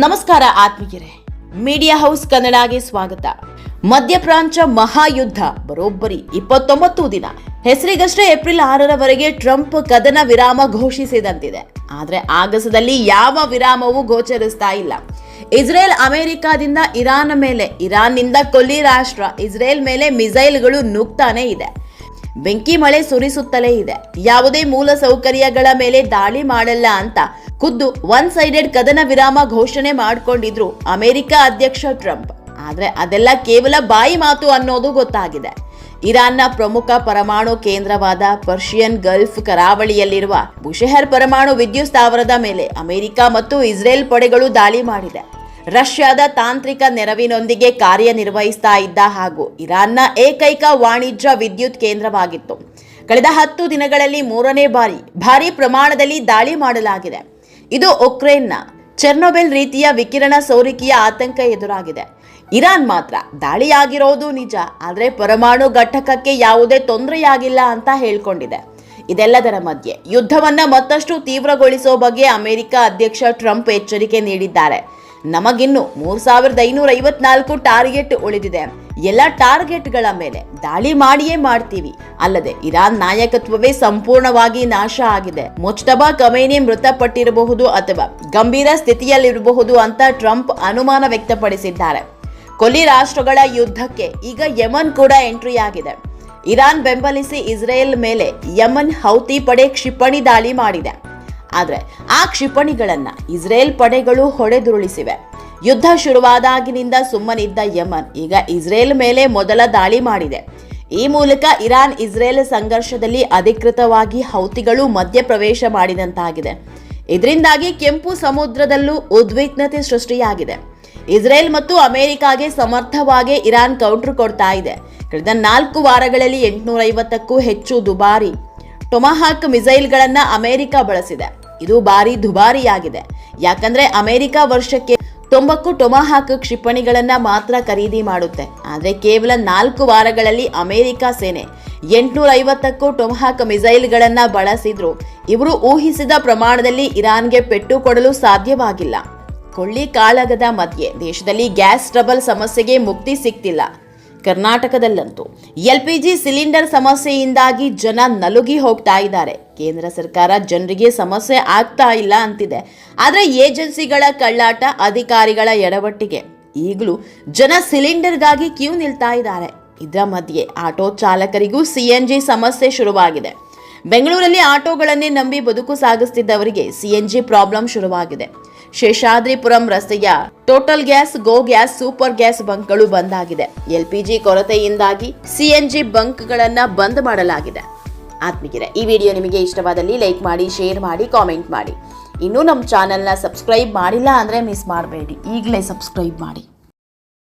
ನಮಸ್ಕಾರ ಆತ್ಮೀಯರೇ, media house ಕನ್ನಡಗೆ ಸ್ವಾಗತ. ಮಧ್ಯಪ್ರಾಚ್ಯ ಮಹಾಯುದ್ಧ ಬರೋಬ್ಬರಿ 29 ದಿನ. ಹೆಸರಿಗಷ್ಟೇ ಏಪ್ರಿಲ್ 6ರವರೆಗೆ ಟ್ರಂಪ್ ಕದನ ವಿರಾಮ ಘೋಷಿಸಿದಂತಿದೆ. ಆದರೆ ಆಗಸದಲ್ಲಿ ಯಾವ ವಿರಾಮವೂ ಗೋಚರಿಸ್ತಾ ಇಲ್ಲ. ಇಸ್ರೇಲ್ ಅಮೆರಿಕಾದಿಂದ ಇರಾನ್ನಿಂದ ಕೊಲ್ಲಿ ರಾಷ್ಟ್ರ ಇಸ್ರೇಲ್ ಮೇಲೆ ಮಿಸೈಲ್ಗಳು ನುಗ್ತಾನೆ ಇದೆ. ಬೆಂಕಿ ಮಳೆ ಸುರಿಸುತ್ತಲೇ ಇದೆ. ಯಾವುದೇ ಮೂಲ ಸೌಕರ್ಯಗಳ ಮೇಲೆ ದಾಳಿ ಮಾಡಲ್ಲ ಅಂತ ಖುದ್ದು ಒನ್ ಸೈಡೆಡ್ ಕದನ ವಿರಾಮ ಘೋಷಣೆ ಮಾಡಿಕೊಂಡಿದ್ರು ಅಮೆರಿಕ ಅಧ್ಯಕ್ಷ ಟ್ರಂಪ್. ಆದ್ರೆ ಅದೆಲ್ಲ ಕೇವಲ ಬಾಯಿ ಮಾತು ಅನ್ನೋದು ಗೊತ್ತಾಗಿದೆ. ಇರಾನ್ನ ಪ್ರಮುಖ ಪರಮಾಣು ಕೇಂದ್ರವಾದ ಪರ್ಷಿಯನ್ ಗಲ್ಫ್ ಕರಾವಳಿಯಲ್ಲಿರುವ ಬುಷೆಹರ್ ಪರಮಾಣು ವಿದ್ಯುತ್ ಸ್ಥಾವರದ ಮೇಲೆ ಅಮೆರಿಕ ಮತ್ತು ಇಸ್ರೇಲ್ ಪಡೆಗಳು ದಾಳಿ ಮಾಡಿದೆ. ರಷ್ಯಾದ ತಾಂತ್ರಿಕ ನೆರವಿನೊಂದಿಗೆ ಕಾರ್ಯನಿರ್ವಹಿಸ್ತಾ ಇದ್ದ ಹಾಗೂ ಇರಾನ್ನ ಏಕೈಕ ವಾಣಿಜ್ಯ ವಿದ್ಯುತ್ ಕೇಂದ್ರವಾಗಿತ್ತು. ಕಳೆದ 10 ದಿನಗಳಲ್ಲಿ 3ನೇ ಬಾರಿ ಭಾರಿ ಪ್ರಮಾಣದಲ್ಲಿ ದಾಳಿ ಮಾಡಲಾಗಿದೆ. ಇದು ಉಕ್ರೇನ್ನ ಚೆರ್ನೋಬಿಲ್ ರೀತಿಯ ವಿಕಿರಣ ಸೋರಿಕೆಯ ಆತಂಕ ಎದುರಾಗಿದೆ. ಇರಾನ್ ಮಾತ್ರ ದಾಳಿಯಾಗಿರೋದು ನಿಜ, ಆದರೆ ಪರಮಾಣು ಘಟಕಕ್ಕೆ ಯಾವುದೇ ತೊಂದರೆಯಾಗಿಲ್ಲ ಅಂತ ಹೇಳ್ಕೊಂಡಿದೆ. ಇದೆಲ್ಲದರ ಮಧ್ಯೆ ಯುದ್ಧವನ್ನ ಮತ್ತಷ್ಟು ತೀವ್ರಗೊಳಿಸೋ ಬಗ್ಗೆ ಅಮೆರಿಕ ಅಧ್ಯಕ್ಷ ಟ್ರಂಪ್ ಎಚ್ಚರಿಕೆ ನೀಡಿದ್ದಾರೆ. ನಮಗಿನ್ನು 3554 ಟಾರ್ಗೆಟ್ ಉಳಿದಿದೆ. ಎಲ್ಲ ಟಾರ್ಗೆಟ್ಗಳ ಮೇಲೆ ದಾಳಿ ಮಾಡಿಯೇ ಮಾಡ್ತೀವಿ. ಅಲ್ಲದೆ ಇರಾನ್ ನಾಯಕತ್ವವೇ ಸಂಪೂರ್ಣವಾಗಿ ನಾಶ ಆಗಿದೆ. ಮುಜ್ತಬಾ ಖಮೇನಿ ಮೃತಪಟ್ಟಿರಬಹುದು ಅಥವಾ ಗಂಭೀರ ಸ್ಥಿತಿಯಲ್ಲಿರಬಹುದು ಅಂತ ಟ್ರಂಪ್ ಅನುಮಾನ ವ್ಯಕ್ತಪಡಿಸಿದ್ದಾರೆ. ಕೊಲ್ಲಿ ರಾಷ್ಟ್ರಗಳ ಯುದ್ಧಕ್ಕೆ ಈಗ ಯಮನ್ ಕೂಡ ಎಂಟ್ರಿ ಆಗಿದೆ. ಇರಾನ್ ಬೆಂಬಲಿಸಿ ಇಸ್ರೇಲ್ ಮೇಲೆ ಯಮನ್ ಹೌತಿ ಪಡೆ ಕ್ಷಿಪಣಿ ದಾಳಿ ಮಾಡಿದೆ. ಆದರೆ ಆ ಕ್ಷಿಪಣಿಗಳನ್ನ ಇಸ್ರೇಲ್ ಪಡೆಗಳು ಹೊಡೆದುರುಳಿಸಿವೆ. ಯುದ್ಧ ಶುರುವಾದಾಗಿನಿಂದ ಸುಮ್ಮನಿದ್ದ ಯಮನ್ ಈಗ ಇಸ್ರೇಲ್ ಮೇಲೆ ಮೊದಲ ದಾಳಿ ಮಾಡಿದೆ. ಈ ಮೂಲಕ ಇರಾನ್ ಇಸ್ರೇಲ್ ಸಂಘರ್ಷದಲ್ಲಿ ಅಧಿಕೃತವಾಗಿ ಹೌತಿಗಳು ಮಧ್ಯಪ್ರವೇಶ ಮಾಡಿದಂತಾಗಿದೆ. ಇದರಿಂದಾಗಿ ಕೆಂಪು ಸಮುದ್ರದಲ್ಲೂ ಉದ್ವಿಗ್ನತೆ ಸೃಷ್ಟಿಯಾಗಿದೆ. ಇಸ್ರೇಲ್ ಮತ್ತು ಅಮೆರಿಕಾಗೆ ಸಮರ್ಥವಾಗಿ ಇರಾನ್ ಕೌಂಟರ್ ಕೊಡ್ತಾ ಇದೆ. ಕಳೆದ 4 ವಾರಗಳಲ್ಲಿ 850ಕ್ಕೂ ಹೆಚ್ಚು ದುಬಾರಿ ಟೊಮಾಹಾಕ್ ಮಿಸೈಲ್ಗಳನ್ನ ಅಮೆರಿಕ ಬಳಸಿದೆ. ಇದು ಭಾರಿ ದುಬಾರಿಯಾಗಿದೆ. ಯಾಕಂದ್ರೆ ಅಮೆರಿಕ ವರ್ಷಕ್ಕೆ 90 ಟೊಮಾಹಾಕ್ ಕ್ಷಿಪಣಿಗಳನ್ನ ಮಾತ್ರ ಖರೀದಿ ಮಾಡುತ್ತೆ. ಆದರೆ ಕೇವಲ 4 ವಾರಗಳಲ್ಲಿ ಅಮೆರಿಕ ಸೇನೆ 850ಕ್ಕೂ ಟೊಮಾಹಾಕ್ ಮಿಸೈಲ್ಗಳನ್ನ ಬಳಸಿದ್ರು ಇವರು ಊಹಿಸಿದ ಪ್ರಮಾಣದಲ್ಲಿ ಇರಾನ್ಗೆ ಪೆಟ್ಟು ಕೊಡಲು ಸಾಧ್ಯವಾಗಿಲ್ಲ. ಕೊಳ್ಳಿ ಕಾಳಗದ ಮಧ್ಯೆ ದೇಶದಲ್ಲಿ ಗ್ಯಾಸ್ ಟ್ರಬಲ್ ಸಮಸ್ಯೆಗೆ ಮುಕ್ತಿ ಸಿಗ್ತಿಲ್ಲ. ಕರ್ನಾಟಕದಲ್ಲಂತೂ LPG ಸಿಲಿಂಡರ್ ಸಮಸ್ಯೆಯಿಂದಾಗಿ ಜನ ನಲುಗಿ ಹೋಗ್ತಾ ಇದ್ದಾರೆ. ಕೇಂದ್ರ ಸರ್ಕಾರ ಜನರಿಗೆ ಸಮಸ್ಯೆ ಆಗ್ತಾ ಇಲ್ಲ ಅಂತಿದೆ. ಆದರೆ ಏಜೆನ್ಸಿಗಳ ಕಳ್ಳಾಟ, ಅಧಿಕಾರಿಗಳ ಎಡವಟ್ಟಿಗೆ ಈಗಲೂ ಜನ ಸಿಲಿಂಡರ್ಗಾಗಿ ಕ್ಯೂ ನಿಲ್ತಾ ಇದ್ದಾರೆ. ಇದರ ಮಧ್ಯೆ ಆಟೋ ಚಾಲಕರಿಗೂ CNG ಸಮಸ್ಯೆ ಶುರುವಾಗಿದೆ. ಬೆಂಗಳೂರಲ್ಲಿ ಆಟೋಗಳನ್ನೇ ನಂಬಿ ಬದುಕು ಸಾಗಿಸುತ್ತಿದ್ದವರಿಗೆ CNG ಪ್ರಾಬ್ಲಮ್ ಶುರುವಾಗಿದೆ. ಶೇಷಾದ್ರಿಪುರಂ ರಸ್ತೆಯ ಟೋಟಲ್ ಗ್ಯಾಸ್, ಗೋ ಗ್ಯಾಸ್, ಸೂಪರ್ ಗ್ಯಾಸ್ ಬಂಕ್ಗಳು ಬಂದ್ ಆಗಿದೆ. LPG ಕೊರತೆಯಿಂದಾಗಿ CNG ಬಂಕ್ಗಳನ್ನ ಬಂದ್ ಮಾಡಲಾಗಿದೆ. ಆತ್ಮೀಯರೇ, ಈ ವಿಡಿಯೋ ನಿಮಗೆ ಇಷ್ಟವಾದಲ್ಲಿ ಲೈಕ್ ಮಾಡಿ, ಶೇರ್ ಮಾಡಿ, ಕಾಮೆಂಟ್ ಮಾಡಿ. ಇನ್ನೂ ನಮ್ಮ ಚಾನೆಲ್ನ ಸಬ್ಸ್ಕ್ರೈಬ್ ಮಾಡಿಲ್ಲ ಅಂದ್ರೆ ಮಿಸ್ ಮಾಡಬೇಡಿ, ಈಗಲೇ ಸಬ್ಸ್ಕ್ರೈಬ್ ಮಾಡಿ.